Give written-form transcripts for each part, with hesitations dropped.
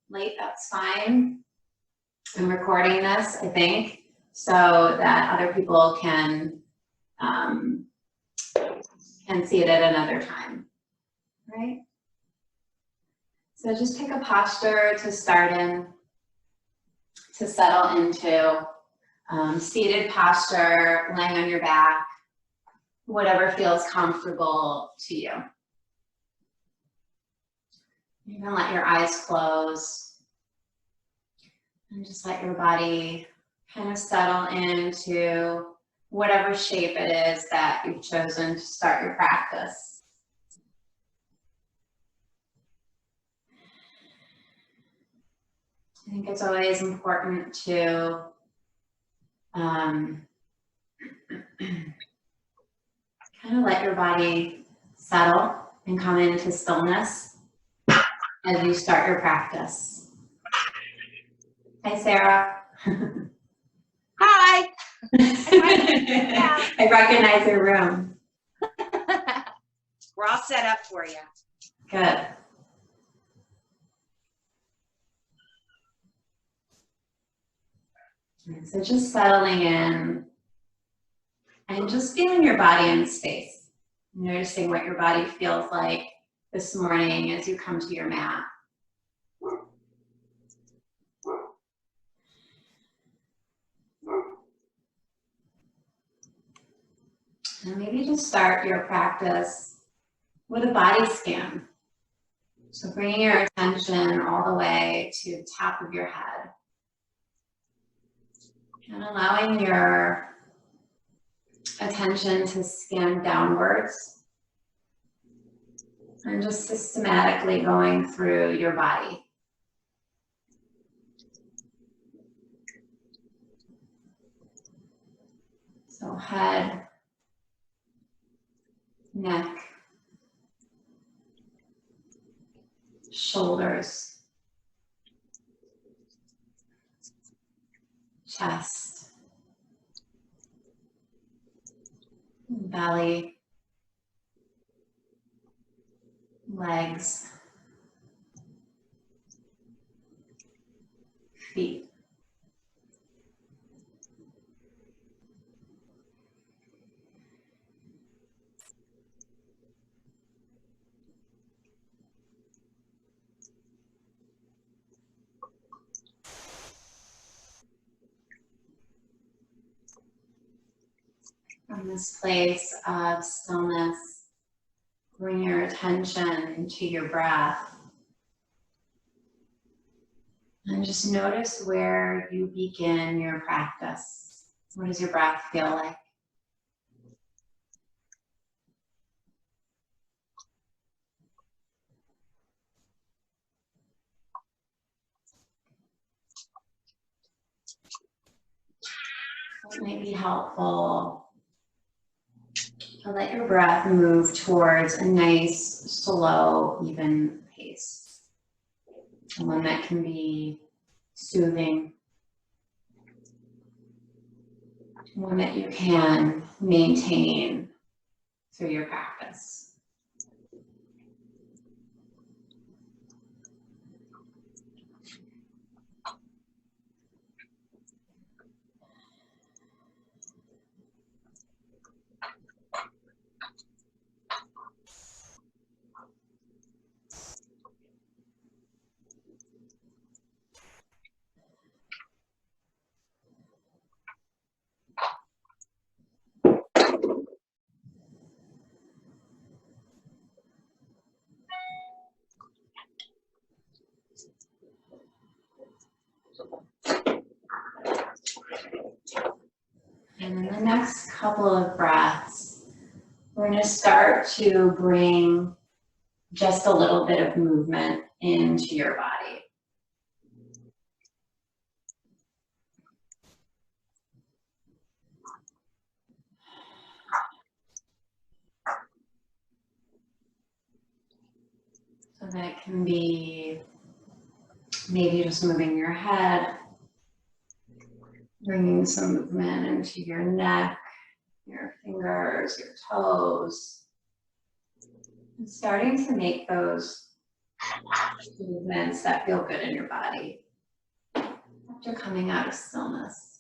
late, that's fine. I'm recording this, I think, so that other people can see it at another time, right? So just pick a posture to start in, to settle into. Seated posture, laying on your back, whatever feels comfortable to you. You can let your eyes close and just let your body kind of settle into whatever shape it is that you've chosen to start your practice. I think it's always important to kind of let your body settle and come into stillness as you start your practice. Hi, Sarah. Hi. I recognize your room. We're all set up for you. Good. So just settling in and just feeling your body in space. Noticing what your body feels like this morning as you come to your mat. And maybe just start your practice with a body scan. So bringing your attention all the way to the top of your head. And allowing your attention to scan downwards. And just systematically going through your body. So head, neck, shoulders, chest, belly, legs, feet. From this place of stillness, bring your attention to your breath. And just notice where you begin your practice. What does your breath feel like? It might be helpful to let your breath move towards a nice, slow, even pace. One that can be soothing. One that you can maintain through your practice. And in the next couple of breaths, we're going to start to bring just a little bit of movement into your body. So that can be maybe just moving your head, bringing some movement into your neck, your fingers, your toes, and starting to make those movements that feel good in your body after coming out of stillness.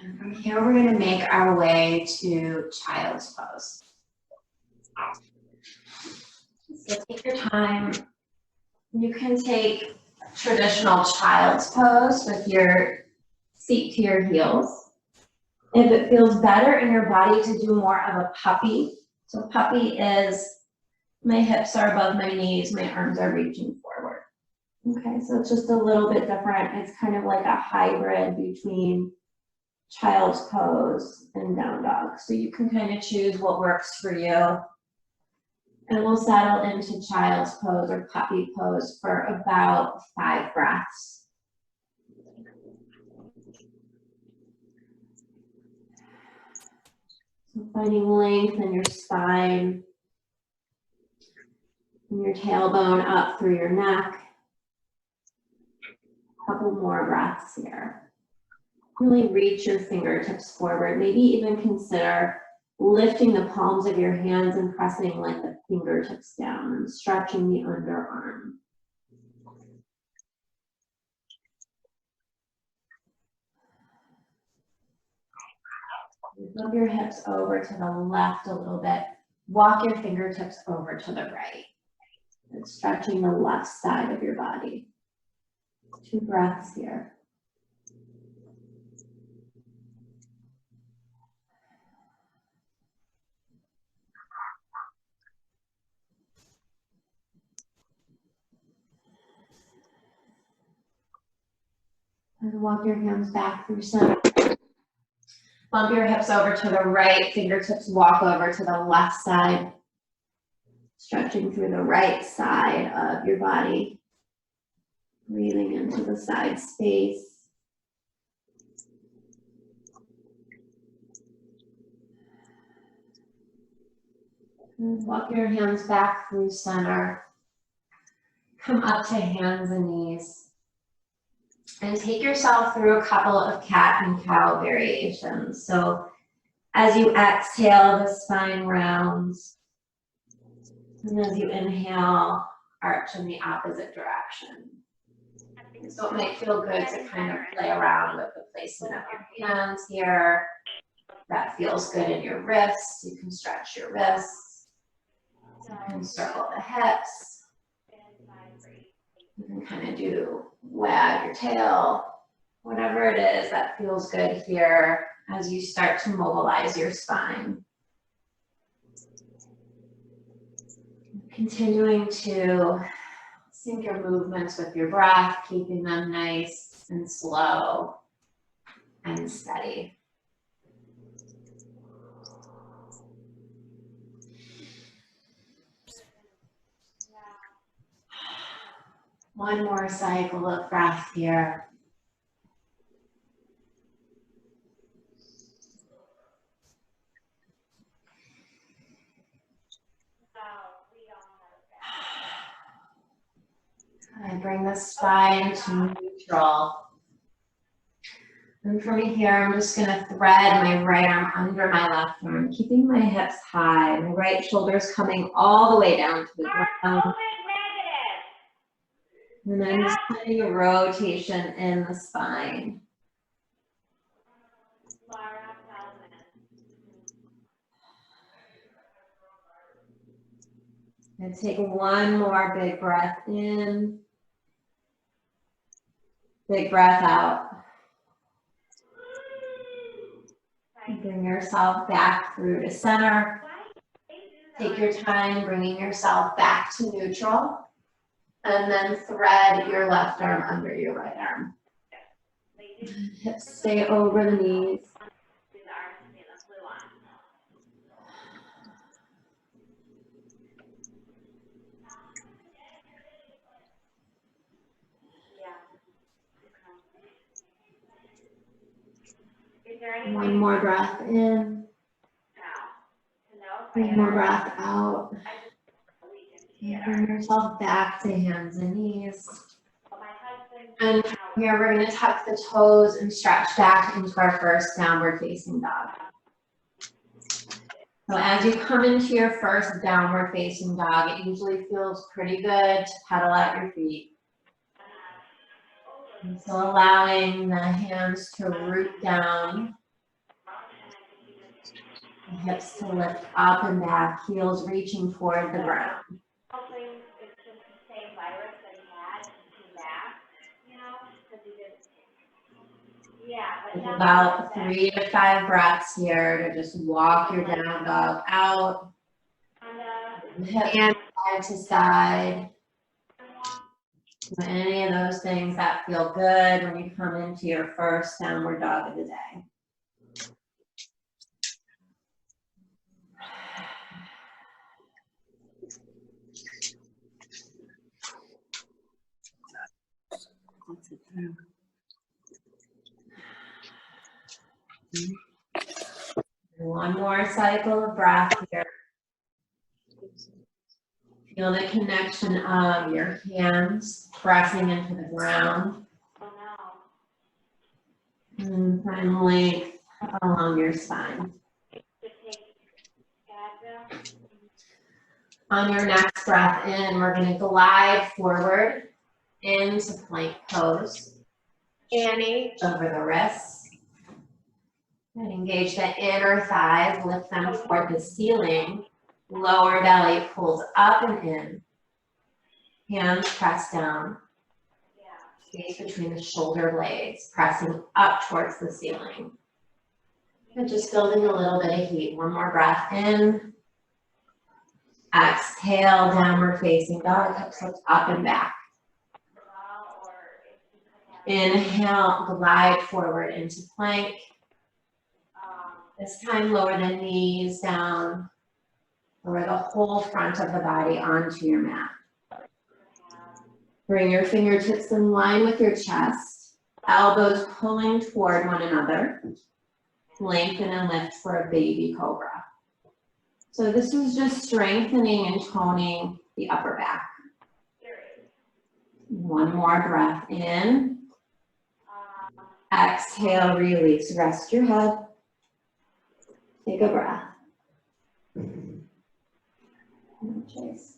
And from here, we're going to make our way to child's pose. So take your time. You can take traditional child's pose with your feet to your heels. If it feels better in your body to do more of a puppy, so puppy is my hips are above my knees, my arms are reaching forward. Okay, so it's just a little bit different. It's kind of like a hybrid between child's pose and down dog. So you can kind of choose what works for you. And we'll settle into child's pose or puppy pose for about 5 breaths. So finding length in your spine, and your tailbone up through your neck. A couple more breaths here. Really reach your fingertips forward. Maybe even consider lifting the palms of your hands and pressing like the fingertips down and stretching the underarm. Move your hips over to the left a little bit. Walk your fingertips over to the right. And stretching the left side of your body. 2 breaths here. And walk your hands back through center. Bump your hips over to the right, fingertips walk over to the left side. Stretching through the right side of your body. Breathing into the side space. And walk your hands back through center. Come up to hands and knees. And take yourself through a couple of cat and cow variations. So as you exhale, the spine rounds. And as you inhale, arch in the opposite direction. So it might feel good to kind of play around with the placement of your hands here. That feels good in your wrists. You can stretch your wrists. You can circle the hips. You can kind of do wag your tail, whatever it is that feels good here as you start to mobilize your spine. Continuing to sync your movements with your breath, keeping them nice and slow and steady. One more cycle of breath here. I bring the spine to neutral. And from here, I'm just going to thread my right arm under my left arm, keeping my hips high. My right shoulder's coming all the way down to the ground. And then just finding a rotation in the spine. And take one more big breath in. Big breath out. And bring yourself back through to center. Take your time bringing yourself back to neutral. And then thread your left arm under your right arm. Hips stay over the knees. One more breath in. One more breath out. And bring yourself back to hands and knees. And Here we're going to tuck the toes and stretch back into our first downward facing dog. So as you come into your first downward facing dog, it usually feels pretty good to pedal out your feet. And so allowing the hands to root down, the hips to lift up and back, heels reaching toward the ground. About 3 to 5 breaths here to just walk your down dog out. Hip side to side. Any of those things that feel good when you come into your first downward dog of the day. One more cycle of breath here. Feel the connection of your hands pressing into the ground. And find length along your spine. On your next breath in, we're going to glide forward into plank pose. Annie. Over the wrists. And engage the inner thighs, lift them toward the ceiling. Lower belly pulls up and in. Hands press down. Space between the shoulder blades, pressing up towards the ceiling. And just building a little bit of heat. One more breath in. Exhale, downward facing dog, hips lift up and back. Inhale, glide forward into plank. This time lower the knees down, lower the whole front of the body onto your mat. Bring your fingertips in line with your chest, elbows pulling toward one another. Lengthen and lift for a baby cobra. So this is just strengthening and toning the upper back. One more breath in. Exhale, release, rest your head. Take a breath. Chase.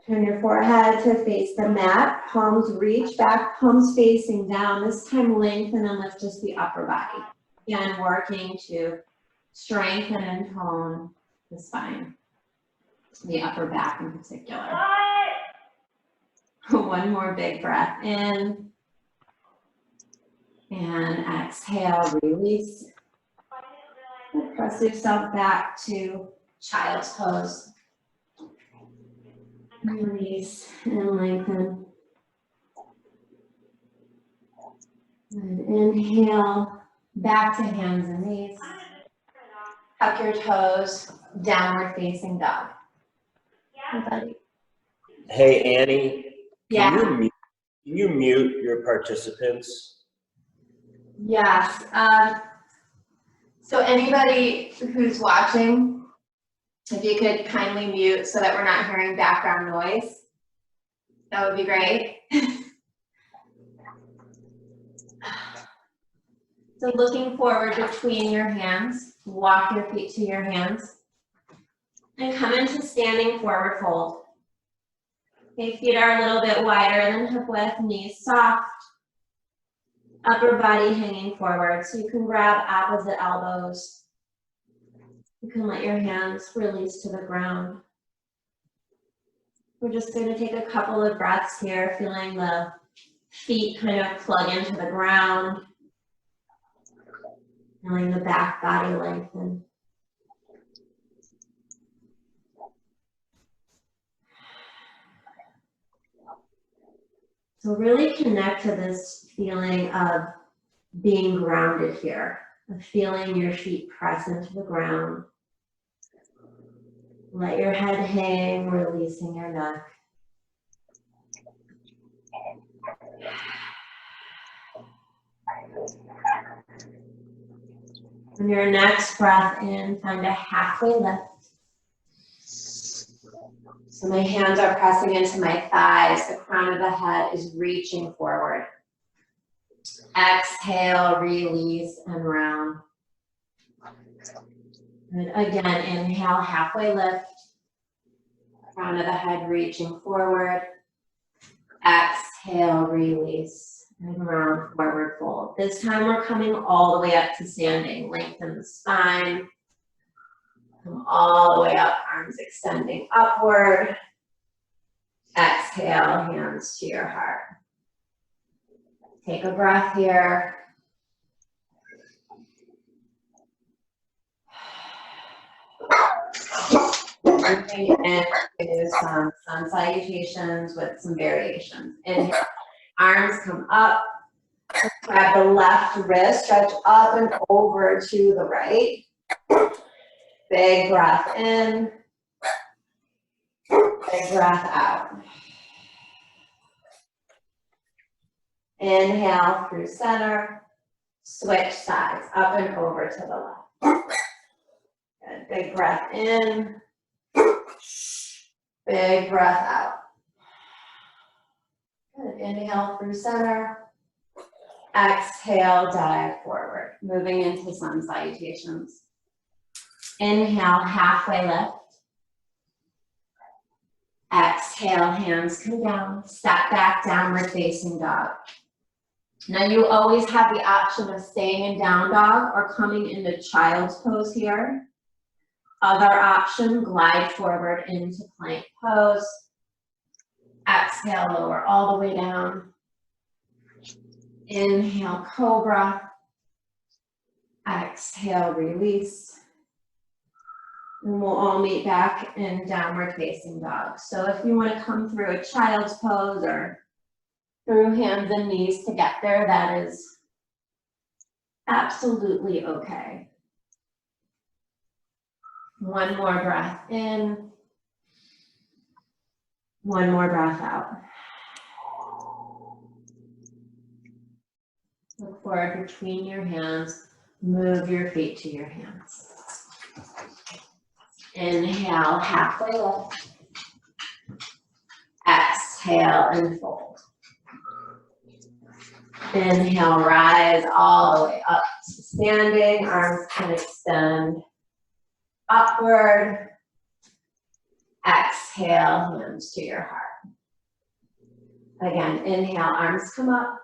Turn your forehead to face the mat. Palms reach back, palms facing down. This time lengthen and lift just the upper body. Again, working to strengthen and tone the spine, the upper back in particular. One more big breath in. And exhale, release. And press yourself back to child's pose. Release and lengthen. And inhale, back to hands and knees. Tuck your toes, downward facing dog. Everybody. Hey, Annie. Yeah. Can you mute your participants? Yes. So anybody who's watching, if you could kindly mute so that we're not hearing background noise, that would be great. So looking forward between your hands, walk your feet to your hands, and come into standing forward fold. Okay, feet are a little bit wider than hip width, knees soft. Upper body hanging forward, so you can grab opposite elbows. You can let your hands release to the ground. We're just going to take a couple of breaths here, feeling the feet kind of plug into the ground. Feeling the back body lengthen. So really connect to this feeling of being grounded here, of feeling your feet press into the ground. Let your head hang, releasing your neck. On your next breath in, find a halfway lift. So my hands are pressing into my thighs. The crown of the head is reaching forward. Exhale, release, and round. And again, inhale, halfway lift. Crown of the head reaching forward. Exhale, release, and round, forward fold. This time we're coming all the way up to standing. Lengthen the spine. Come all the way up, arms extending upward. Exhale, hands to your heart. Take a breath here. Moving into some sun salutations with some variations. Inhale, arms come up. Grab the left wrist, stretch up and over to the right. Big breath in. Big breath out. Inhale through center. Switch sides, up and over to the left. Good. Big breath in. Big breath out. Good. Inhale through center. Exhale, dive forward. Moving into sun salutations. Inhale, halfway lift. Exhale, hands come down. Step back, downward facing dog. Now you always have the option of staying in down dog or coming into child's pose here. Other option, glide forward into plank pose. Exhale, lower all the way down. Inhale, cobra. Exhale, release. And we'll all meet back in downward facing dog. So if you want to come through a child's pose or through hands and knees to get there, that is absolutely okay. One more breath in. One more breath out. Look forward between your hands. Move your feet to your hands. Inhale, halfway lift. Exhale and fold. Inhale, rise all the way up to standing. Arms can extend upward. Exhale, hands to your heart. Again, inhale, arms come up.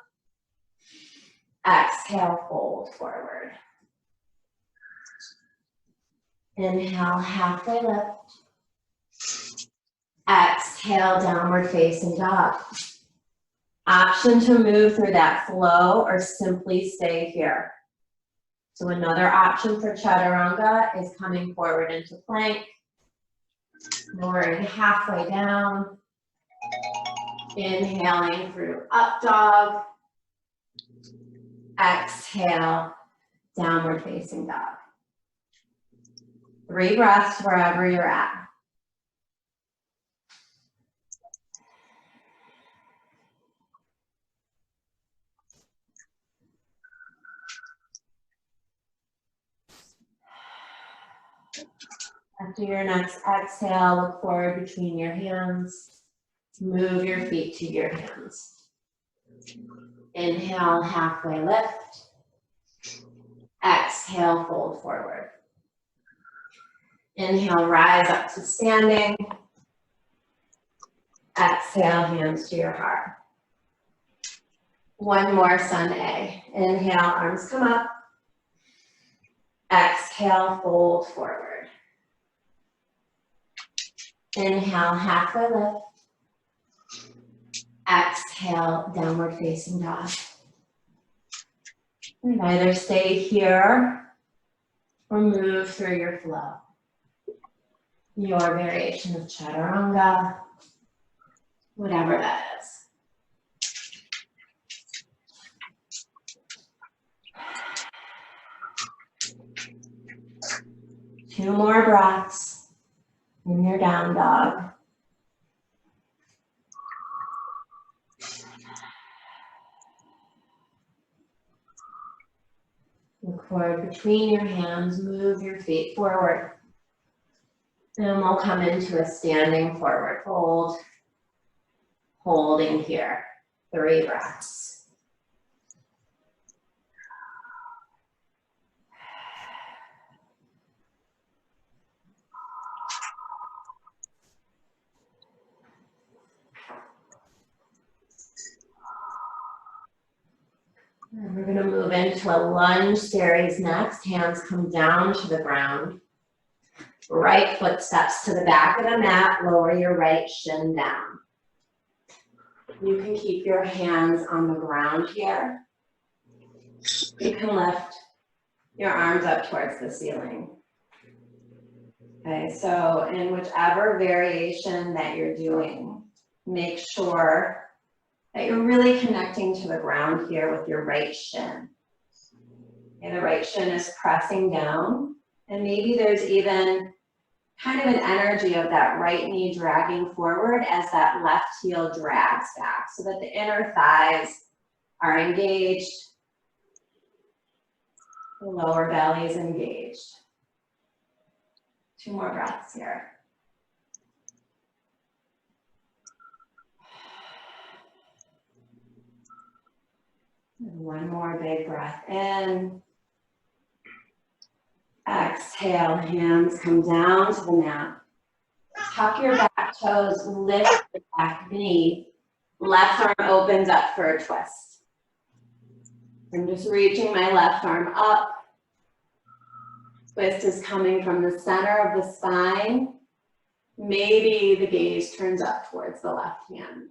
Exhale, fold forward. Inhale, halfway lift. Exhale, downward facing dog. Option to move through that flow or simply stay here. So another option for chaturanga is coming forward into plank. Lowering halfway down. Inhaling through up dog. Exhale, downward facing dog. 3 breaths wherever you're at. After your next exhale, look forward between your hands. Move your feet to your hands. Inhale, halfway lift. Exhale, fold forward. Inhale, rise up to standing. Exhale, hands to your heart. One more sun A. Inhale, arms come up. Exhale, fold forward. Inhale, halfway lift. Exhale, downward facing dog. And either stay here or move through your flow. Your variation of chaturanga, whatever that is. 2 more breaths in your down dog. Look forward between your hands, move your feet forward. And we'll come into a standing forward fold, holding here, 3 breaths. And we're gonna move into a lunge series next. Hands come down to the ground. Right foot steps to the back of the mat, lower your right shin down. You can keep your hands on the ground here. You can lift your arms up towards the ceiling. Okay, so in whichever variation that you're doing, make sure that you're really connecting to the ground here with your right shin. Okay, the right shin is pressing down, and maybe there's even kind of an energy of that right knee dragging forward as that left heel drags back so that the inner thighs are engaged, the lower belly is engaged. 2 more breaths here. And 1 more big breath in. Exhale, hands come down to the mat. Tuck your back toes, lift the back knee. Left arm opens up for a twist. I'm just reaching my left arm up. Twist is coming from the center of the spine. Maybe the gaze turns up towards the left hand.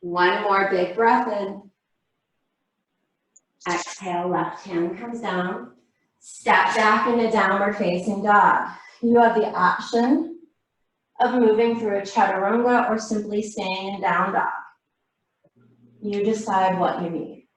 1 more big breath in. Exhale, left hand comes down. Step back into downward facing dog. You have the option of moving through a chaturanga or simply staying in down dog. You decide what you need.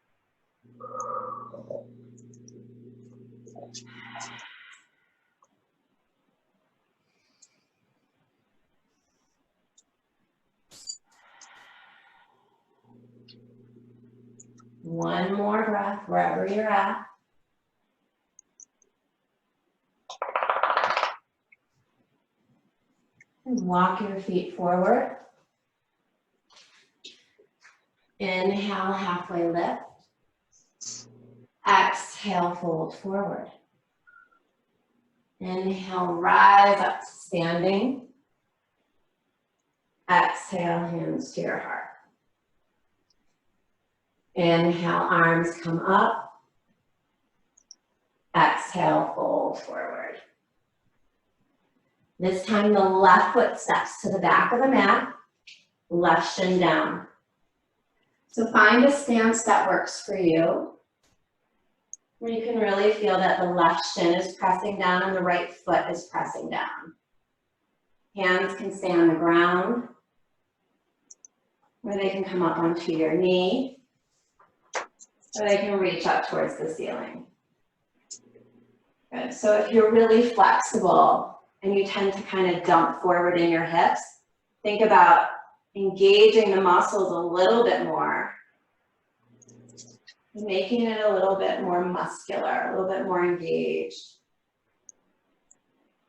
One more breath wherever you're at. And walk your feet forward. Inhale, halfway lift. Exhale, fold forward. Inhale, rise up to standing. Exhale, hands to your heart. Inhale, arms come up. Exhale, fold forward. This time the left foot steps to the back of the mat, left shin down. So find a stance that works for you, where you can really feel that the left shin is pressing down and the right foot is pressing down. Hands can stay on the ground, or they can come up onto your knee, or they can reach up towards the ceiling. Good, so if you're really flexible and you tend to kind of dump forward in your hips, think about engaging the muscles a little bit more, making it a little bit more muscular, a little bit more engaged.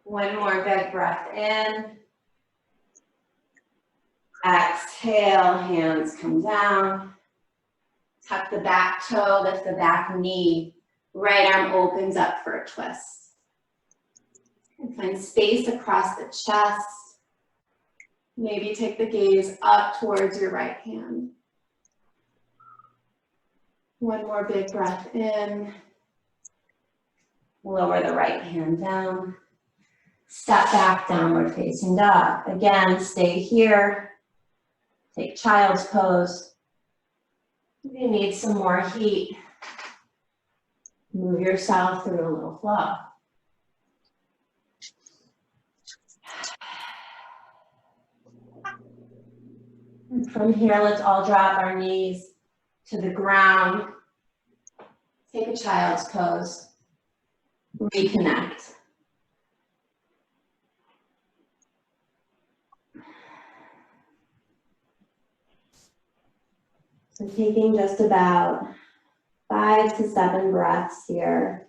1 more big breath in. Exhale, hands come down. Tuck the back toe, lift the back knee. Right arm opens up for a twist. And find space across the chest. Maybe take the gaze up towards your right hand. 1 more big breath in. Lower the right hand down. Step back, downward facing dog. Again, stay here. Take child's pose. If you need some more heat, move yourself through a little flow. And from here, let's all drop our knees to the ground. Take a child's pose. Reconnect. So taking just about 5 to 7 breaths here.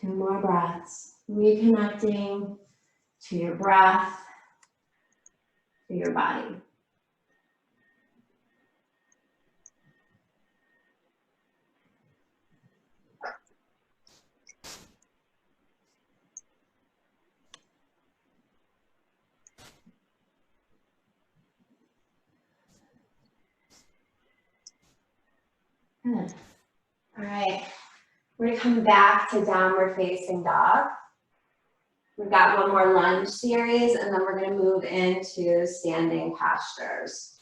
2 more breaths, reconnecting to your breath, to your body. Good. All right, we're gonna come back to downward facing dog. We've got one more lunge series, and then we're gonna move into standing postures.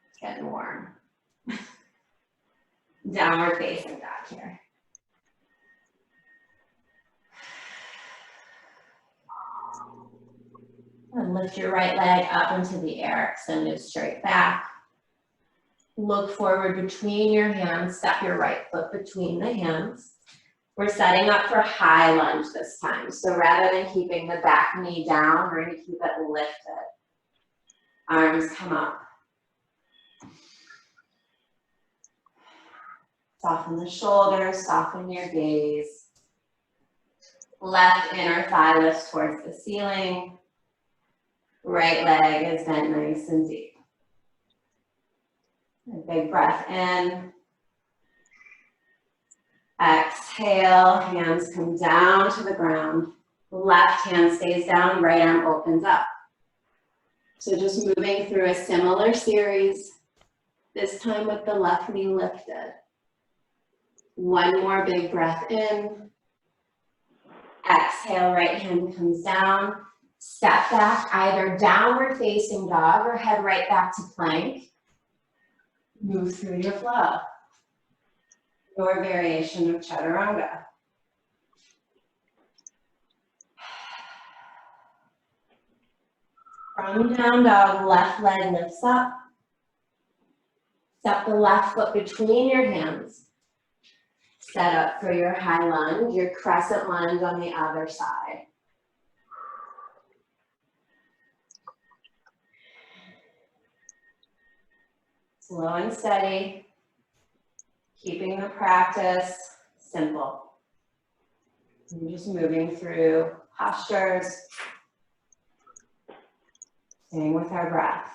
It's getting warm. Downward facing dog here. And lift your right leg up into the air, extend it straight back. Look forward between your hands, step your right foot between the hands. We're setting up for high lunge this time. So rather than keeping the back knee down, we're gonna keep it lifted. Arms come up. Soften the shoulders, soften your gaze. Left inner thigh lifts towards the ceiling. Right leg is bent nice and deep. A big breath in. Exhale, hands come down to the ground. Left hand stays down, right arm opens up. So just moving through a similar series, this time with the left knee lifted. One more big breath in. Exhale, right hand comes down. Step back, either downward facing dog or head right back to plank. Move through your flow. Your variation of chaturanga. From down dog, left leg lifts up. Step the left foot between your hands. Set up for your high lunge, your crescent lunge on the other side. Slow and steady, keeping the practice simple. You're just moving through postures, staying with our breath.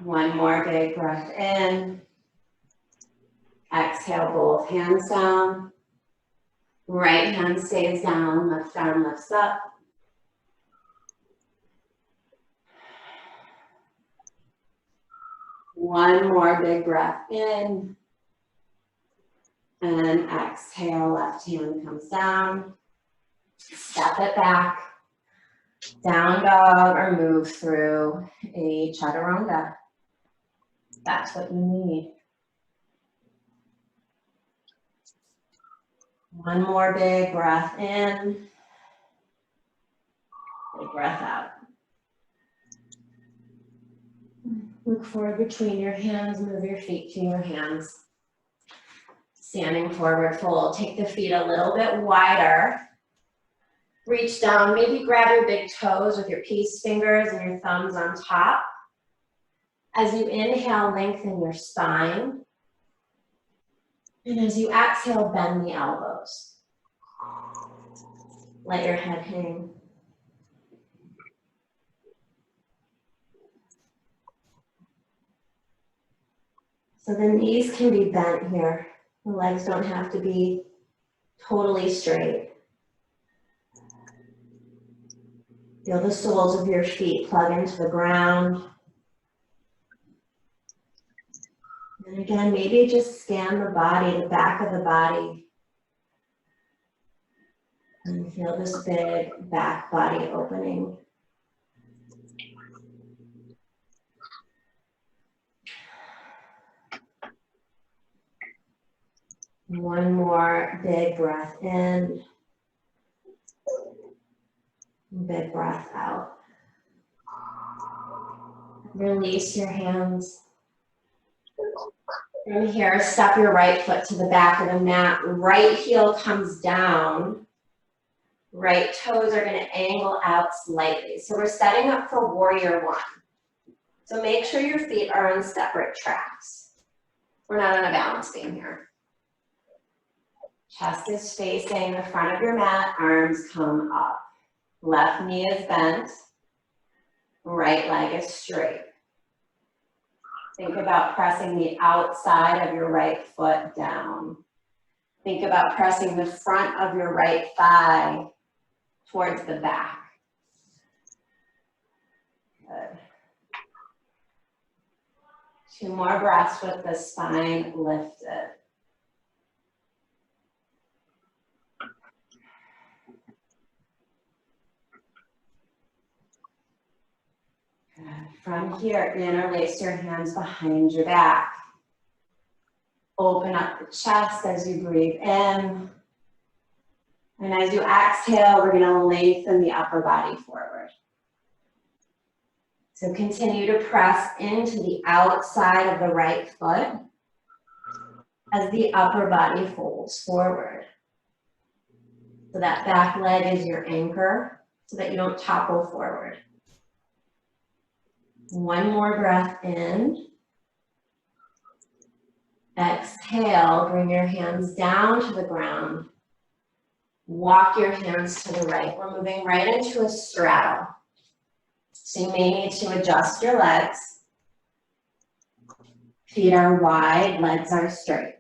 One more big breath in. Exhale, both hands down. Right hand stays down, left arm lifts up. One more big breath in. And exhale, left hand comes down. Step it back. Down dog or move through a chaturanga. That's what you need. One more big breath in. Big breath out. Look forward between your hands, move your feet to your hands. Standing forward fold, take the feet a little bit wider. Reach down, maybe grab your big toes with your peace fingers and your thumbs on top. As you inhale, lengthen your spine. And as you exhale, bend the elbows. Let your head hang. So the knees can be bent here. The legs don't have to be totally straight. Feel the soles of your feet plug into the ground. And again, maybe just scan the body, the back of the body. And feel this big back body opening. One more big breath in. Big breath out. Release your hands. From here, step your right foot to the back of the mat. Right heel comes down. Right toes are going to angle out slightly. So we're setting up for warrior one. So make sure your feet are on separate tracks. We're not on a balance beam here. Chest is facing the front of your mat, arms come up. Left knee is bent, right leg is straight. Think about pressing the outside of your right foot down. Think about pressing the front of your right thigh towards the back. Good. 2 more breaths with the spine lifted. Good. From here, interlace your hands behind your back. Open up the chest as you breathe in. And as you exhale, we're going to lengthen the upper body forward. So continue to press into the outside of the right foot as the upper body folds forward. So that back leg is your anchor so that you don't topple forward. 1 more breath in. Exhale, bring your hands down to the ground. Walk your hands to the right. We're moving right into a straddle. So you may need to adjust your legs. Feet are wide, legs are straight.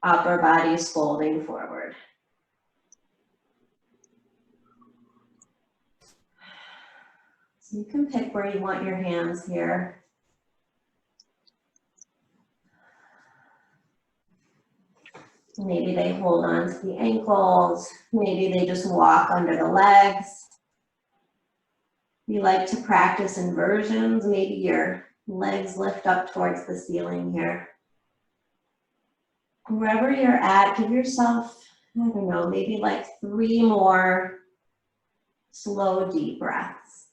Upper body is folding forward. So you can pick where you want your hands here. Maybe they hold on to the ankles. Maybe they just walk under the legs. You like to practice inversions. Maybe your legs lift up towards the ceiling here. Wherever you're at, give yourself, I don't know, maybe like 3 more slow, deep breaths.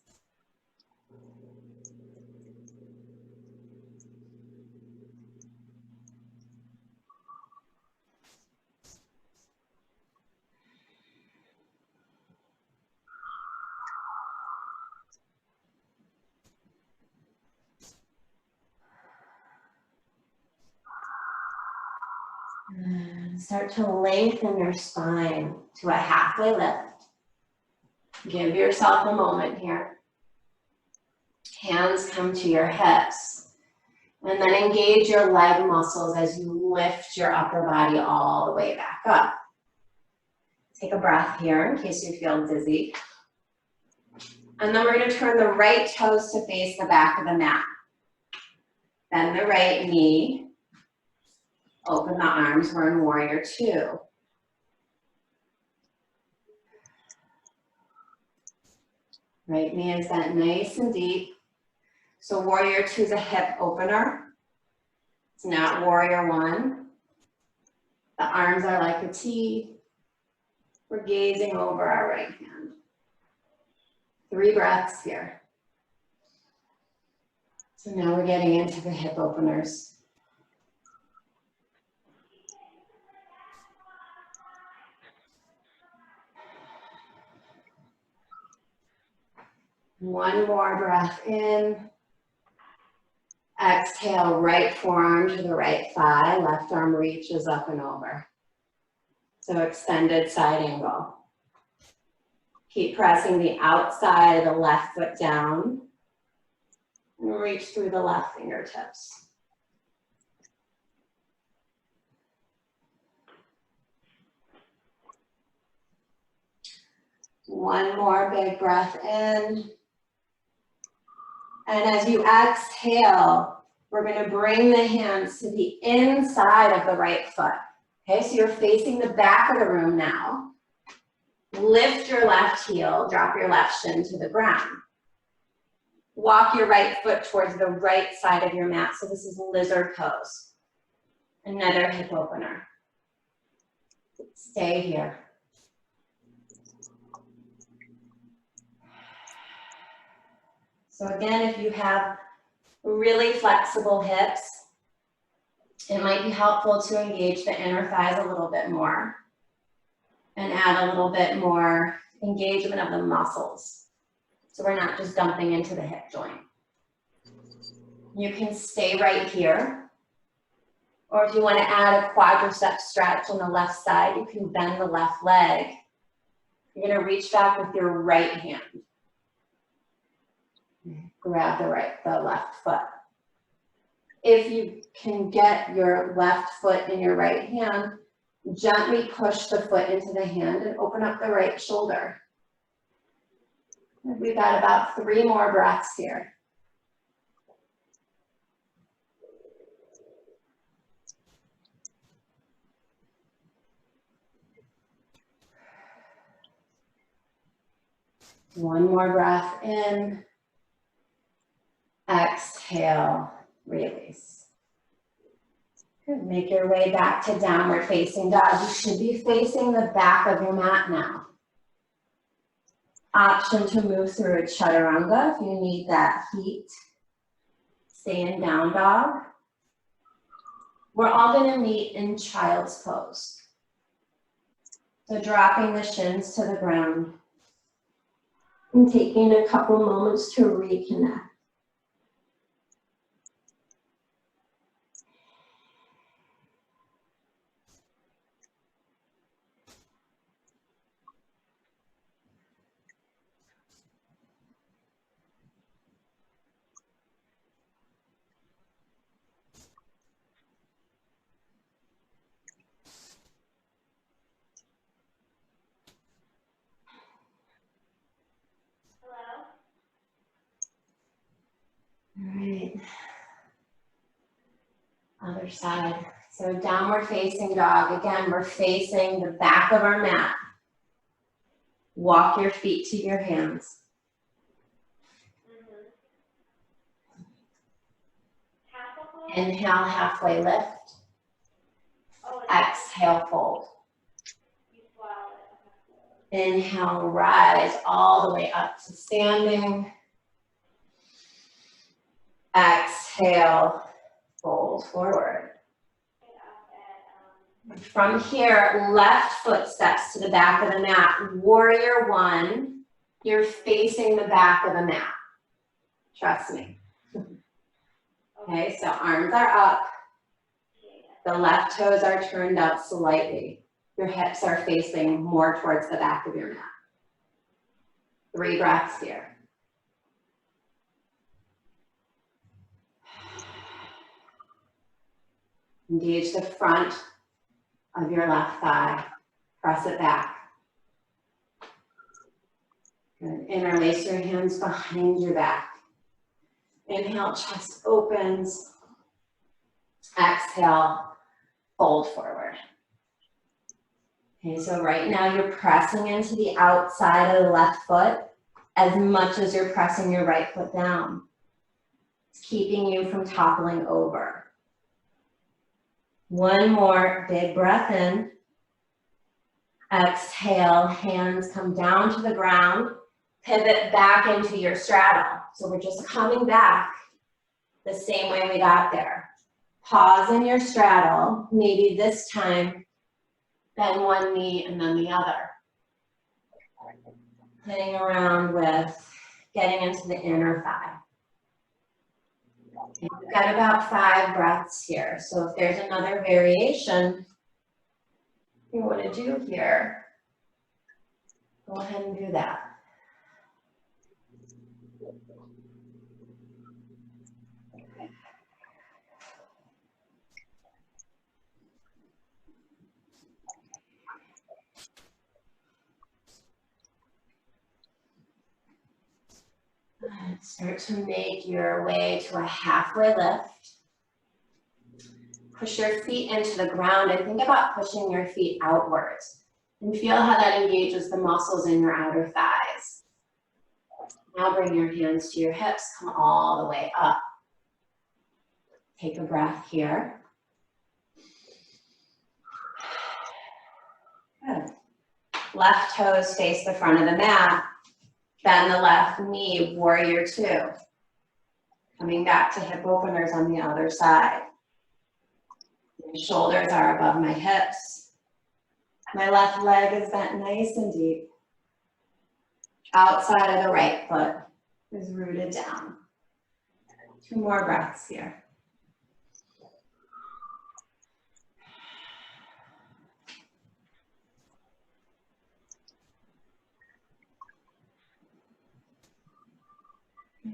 And start to lengthen your spine to a halfway lift. Give yourself a moment here. Hands come to your hips. And then engage your leg muscles as you lift your upper body all the way back up. Take a breath here in case you feel dizzy. And then we're going to turn the right toes to face the back of the mat. Bend the right knee. Open the arms, we're in warrior 2. Right knee is bent nice and deep. So warrior 2 is a hip opener. It's not warrior 1. The arms are like a T. We're gazing over our right hand. 3 breaths here. So now we're getting into the hip openers. One more breath in. Exhale, right forearm to the right thigh, left arm reaches up and over. So extended side angle. Keep pressing the outside of the left foot down and reach through the left fingertips. One more big breath in. And as you exhale, we're going to bring the hands to the inside of the right foot. Okay, so you're facing the back of the room now. Lift your left heel, drop your left shin to the ground. Walk your right foot towards the right side of your mat. So this is lizard pose. Another hip opener. Stay here. So again, if you have really flexible hips, it might be helpful to engage the inner thighs a little bit more and add a little bit more engagement of the muscles. So we're not just dumping into the hip joint. You can stay right here. Or if you want to add a quadricep stretch on the left side, you can bend the left leg. You're going to reach back with your right hand. Grab the left foot. If you can get your left foot in your right hand, gently push the foot into the hand and open up the right shoulder. We've got about 3 more breaths here. One more breath in. Exhale, release. Good. Make your way back to downward facing dog. You should be facing the back of your mat now. Option to move through a chaturanga if you need that heat. Stay in down dog. We're all going to meet in child's pose. So dropping the shins to the ground and taking a couple moments to reconnect. All right, other side. So downward facing dog. Again, we're facing the back of our mat. Walk your feet to your hands. Inhale, halfway lift. Exhale, fold. Inhale, rise all the way up to standing. Exhale, fold forward. From here, left foot steps to the back of the mat. Warrior one, you're facing the back of the mat. Trust me. Okay, so arms are up. The left toes are turned up slightly. Your hips are facing more towards the back of your mat. 3 breaths here. Engage the front of your left thigh. Press it back. Good. Interlace your hands behind your back. Inhale, chest opens. Exhale, fold forward. Okay, so right now you're pressing into the outside of the left foot as much as you're pressing your right foot down. It's keeping you from toppling over. One more big breath in. Exhale, hands come down to the ground. Pivot back into your straddle. So we're just coming back the same way we got there. Pause in your straddle. Maybe this time, bend one knee and then the other. Playing around with getting into the inner thigh. Okay, we've got about 5 breaths here. So if there's another variation you want to do here, go ahead and do that. Start to make your way to a halfway lift. Push your feet into the ground and think about pushing your feet outwards. And feel how that engages the muscles in your outer thighs. Now bring your hands to your hips, come all the way up. Take a breath here. Good. Left toes face the front of the mat. Bend the left knee, warrior two. Coming back to hip openers on the other side. My shoulders are above my hips. My left leg is bent nice and deep. Outside of the right foot is rooted down. 2 more breaths here.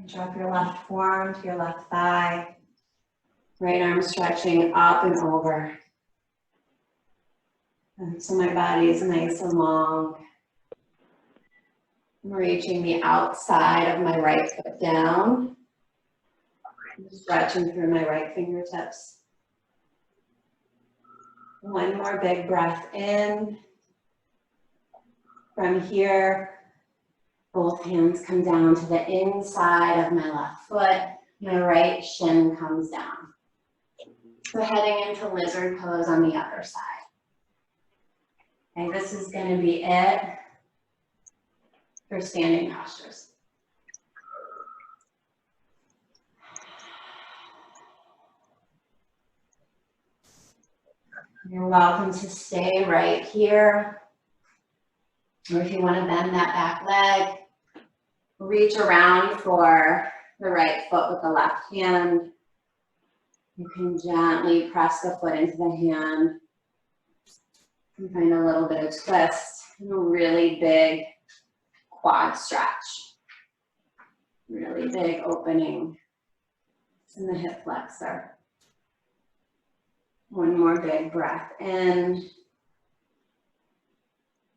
Drop your left forearm to your left thigh. Right arm stretching up and over. And so my body is nice and long. I'm reaching the outside of my right foot down. I'm stretching through my right fingertips. One more big breath in. From here, both hands come down to the inside of my left foot. My right shin comes down. So heading into lizard pose on the other side. Okay, this is going to be it for standing postures. You're welcome to stay right here. Or if you want to bend that back leg, reach around for the right foot with the left hand. You can gently press the foot into the hand. You can find a little bit of twist and a really big quad stretch. Really big opening in the hip flexor. One more big breath in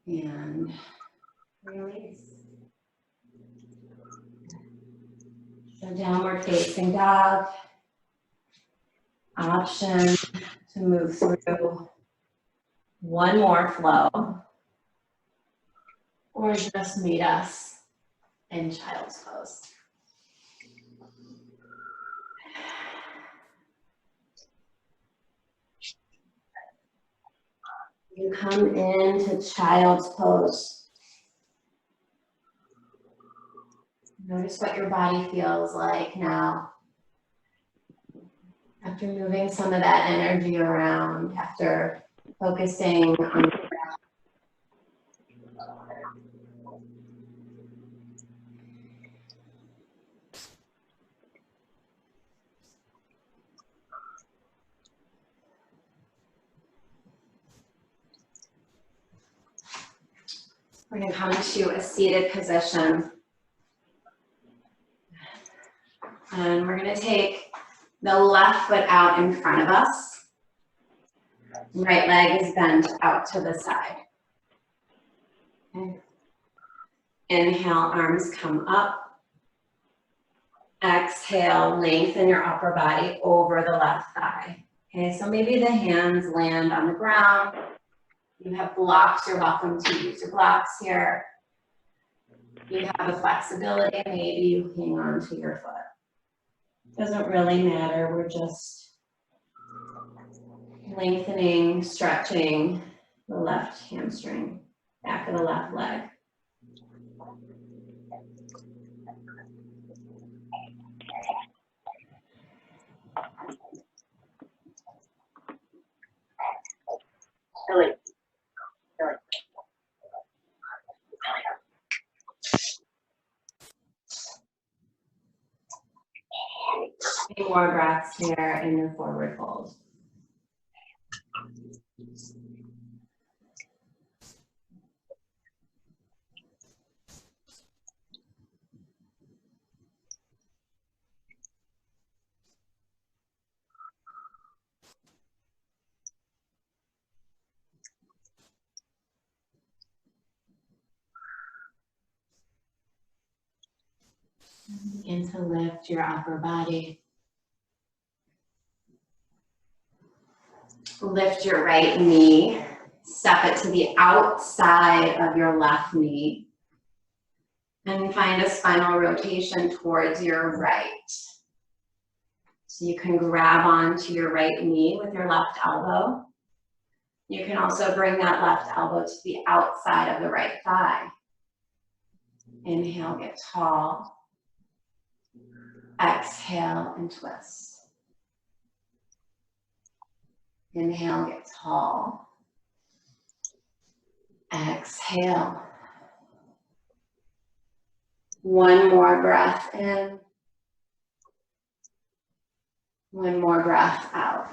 and release. So downward facing dog. Option to move through one more flow or just meet us in child's pose. You come into child's pose. Notice what your body feels like now. After moving some of that energy around, after focusing on the breath. We're going to come to a seated position. And we're going to take the left foot out in front of us. Right leg is bent out to the side. Okay. Inhale, arms come up. Exhale, lengthen your upper body over the left thigh. Okay, so maybe the hands land on the ground. You have blocks, you're welcome to use your blocks here. You have the flexibility, maybe you hang on to your foot. Doesn't really matter, we're just lengthening, stretching the left hamstring, back of the left leg. Really. Any more breaths here in your forward fold. Begin to lift your upper body. Lift your right knee, step it to the outside of your left knee, and find a spinal rotation towards your right. So you can grab onto your right knee with your left elbow. You can also bring that left elbow to the outside of the right thigh. Inhale, get tall. Exhale and twist. Inhale, get tall. Exhale. One more breath in. One more breath out.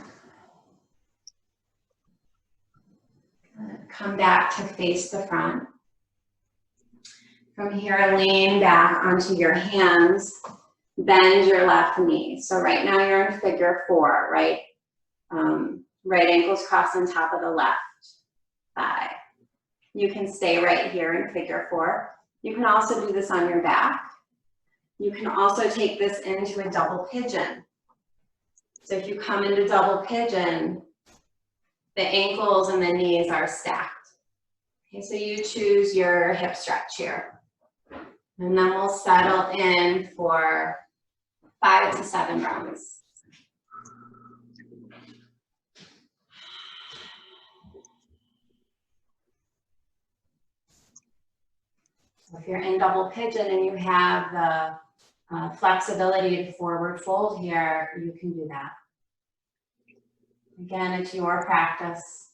Good. Come back to face the front. From here, lean back onto your hands bend your left knee. So right now you're in figure 4, right? Right ankle's crossed on top of the left thigh. You can stay right here in figure 4. You can also do this on your back. You can also take this into a double pigeon. So if you come into double pigeon, the ankles and the knees are stacked. Okay, so you choose your hip stretch here. And then we'll settle in for 5 to 7 rounds. So if you're in double pigeon and you have the flexibility to forward fold here, you can do that. Again, it's your practice.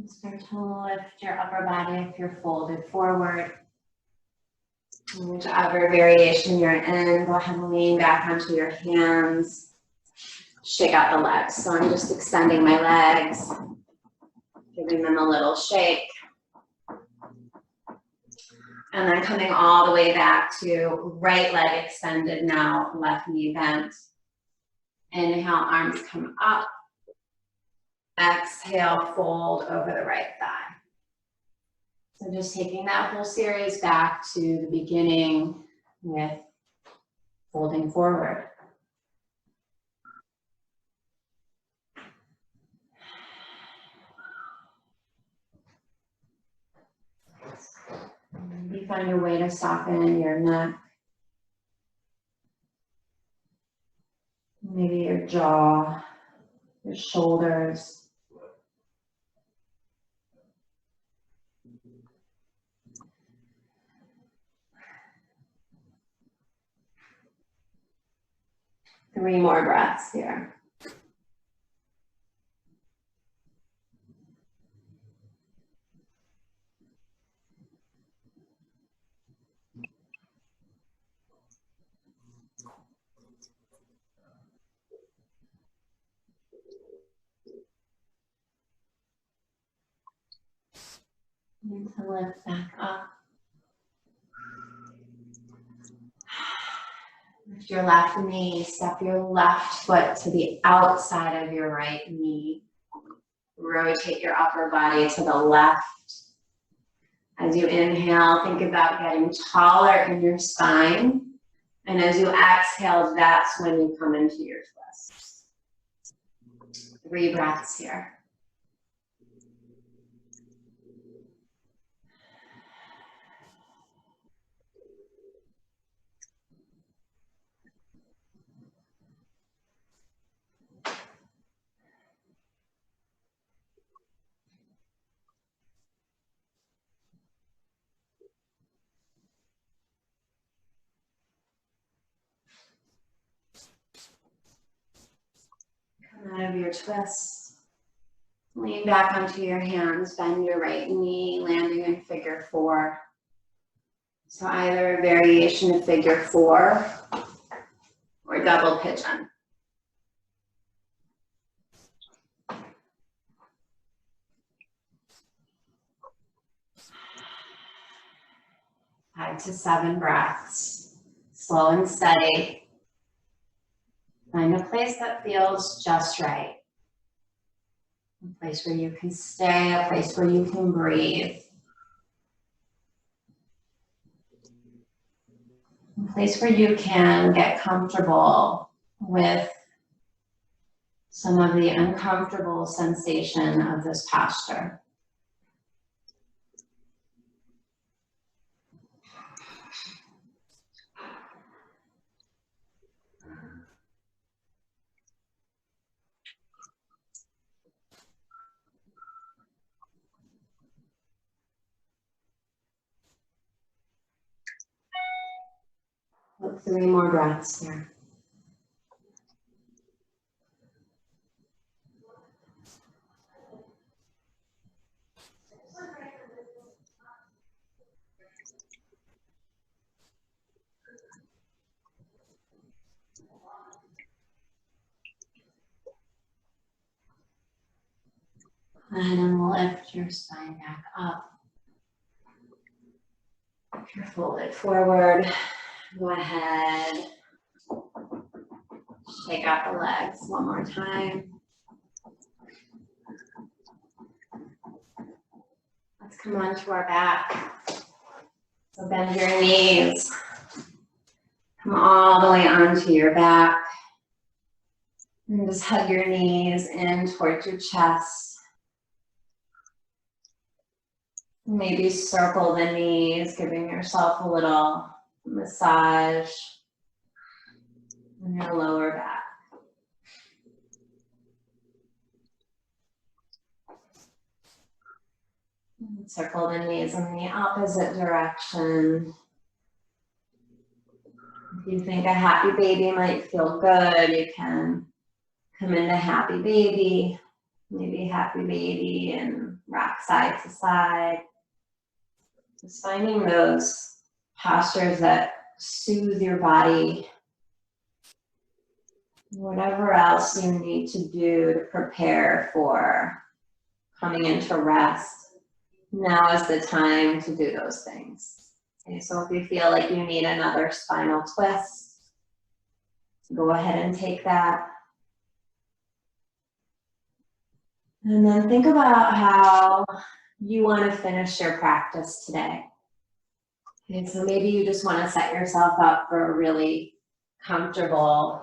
Start to lift your upper body if you're folded forward. Whichever variation you're in, go ahead and lean back onto your hands. Shake out the legs. So I'm just extending my legs, giving them a little shake. And then coming all the way back to right leg extended now, left knee bent. Inhale, arms come up. Exhale, fold over the right thigh. So just taking that whole series back to the beginning with folding forward. Maybe find your way to soften your neck. Maybe your jaw, your shoulders. Three more breaths here. And to lift back up. Lift your left knee, step your left foot to the outside of your right knee. Rotate your upper body to the left. As you inhale, think about getting taller in your spine. And as you exhale, that's when you come into your twist. 3 breaths here. Come out of your twist. Lean back onto your hands, bend your right knee, landing in figure 4. So either a variation of figure 4 or double pigeon. Five to 7 breaths, slow and steady. Find a place that feels just right. A place where you can stay, a place where you can breathe. A place where you can get comfortable with some of the uncomfortable sensation of this posture. 3 more breaths here. And then lift your spine back up. If you're folded forward, go ahead. Shake out the legs one more time. Let's come onto our back. So bend your knees. Come all the way onto your back. And just hug your knees in towards your chest. Maybe circle the knees, giving yourself a little massage in your lower back. And circle the knees in the opposite direction. If you think a happy baby might feel good, you can come into happy baby, maybe happy baby and rock side to side. Just finding those postures that soothe your body. Whatever else you need to do to prepare for coming into rest, now is the time to do those things. Okay, so if you feel like you need another spinal twist, go ahead and take that. And then think about how you want to finish your practice today. Okay, so maybe you just want to set yourself up for a really comfortable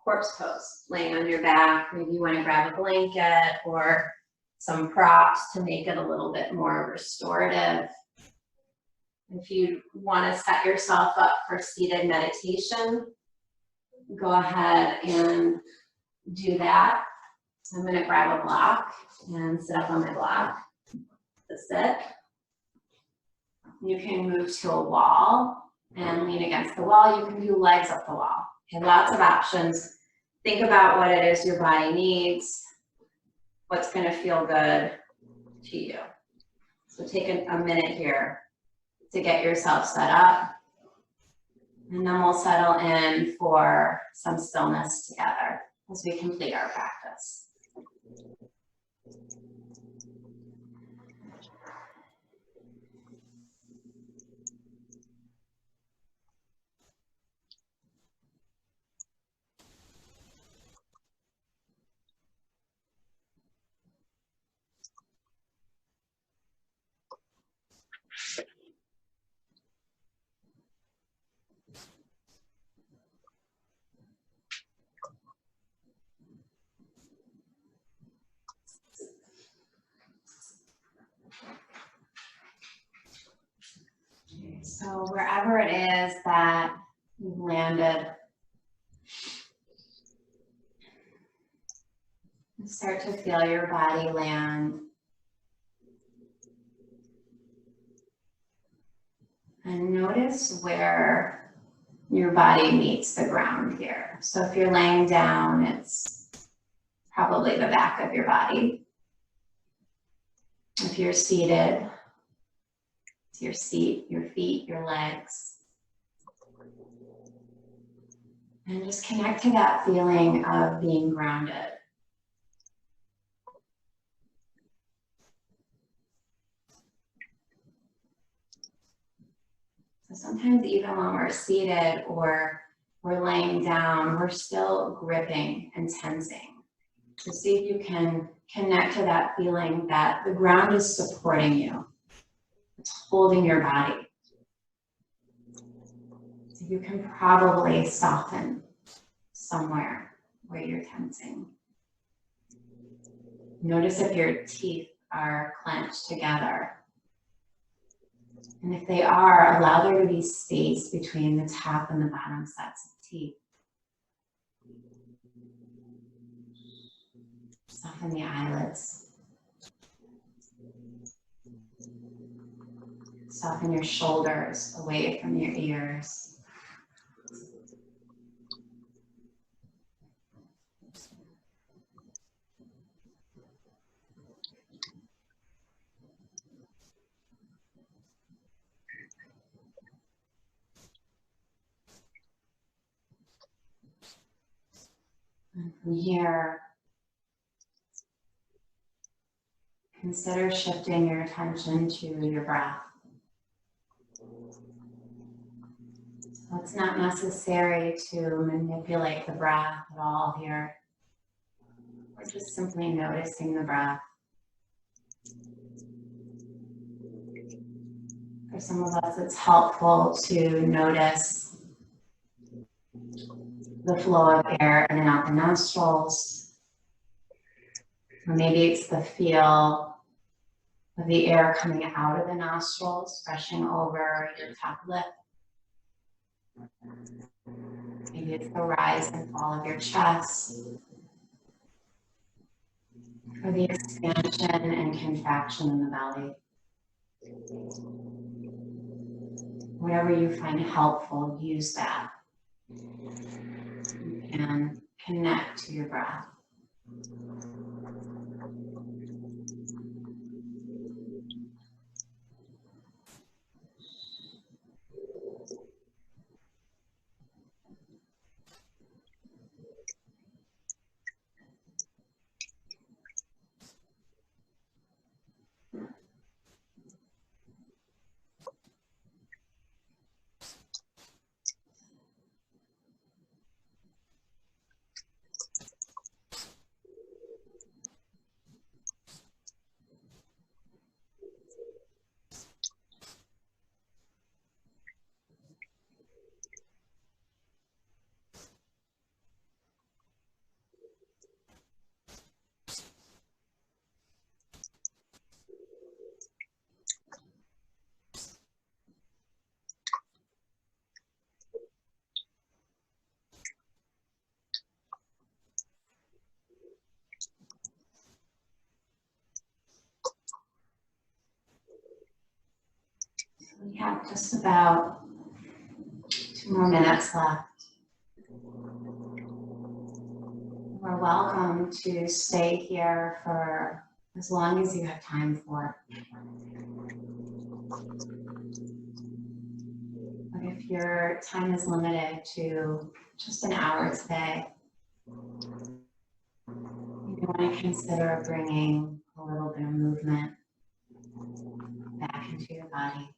corpse pose, laying on your back. Maybe you want to grab a blanket or some props to make it a little bit more restorative. If you want to set yourself up for seated meditation, go ahead and do that. So I'm going to grab a block and sit up on my block to sit. You can move to a wall and lean against the wall. You can do legs up the wall. Okay, lots of options. Think about what it is your body needs, what's going to feel good to you. So take a minute here to get yourself set up, and then we'll settle in for some stillness together as we complete our practice. So wherever it is that you've landed, start to feel your body land. And notice where your body meets the ground here. So if you're laying down, it's probably the back of your body. If you're seated, it's your seat, your feet, your legs. And just connect to that feeling of being grounded. So sometimes even when we're seated or we're laying down, we're still gripping and tensing. So see if you can connect to that feeling that the ground is supporting you. It's holding your body. So you can probably soften somewhere where you're tensing. Notice if your teeth are clenched together. And if they are, allow there to be space between the top and the bottom sets of teeth. Soften the eyelids. Soften your shoulders away from your ears. From here, consider shifting your attention to your breath. So it's not necessary to manipulate the breath at all here. We're just simply noticing the breath. For some of us, it's helpful to notice the flow of air in and out the nostrils. Or maybe it's the feel of the air coming out of the nostrils, brushing over your top lip. Maybe it's the rise and fall of your chest. Or the expansion and contraction in the belly. Whatever you find helpful, use that. You can connect to your breath. We have just about 2 more minutes left. We're welcome to stay here for as long as you have time for. But if your time is limited to just an hour today, you want to consider bringing a little bit of movement back into your body.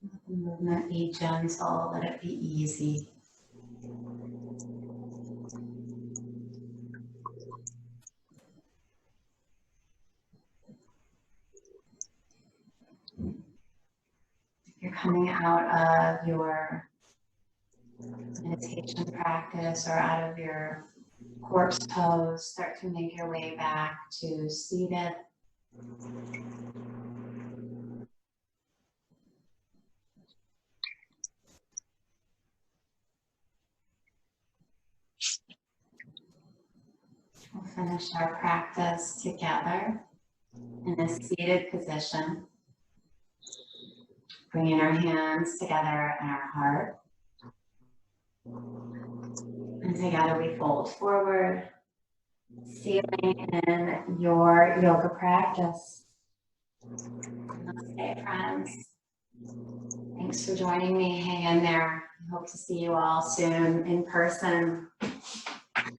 Let the movement be gentle, let it be easy. If you're coming out of your meditation practice or out of your corpse pose, start to make your way back to seated. We'll finish our practice together in a seated position, bringing our hands together in our heart. And together we fold forward, sealing in your yoga practice. Namaste, friends. Thanks for joining me. Hang in there. I hope to see you all soon in person.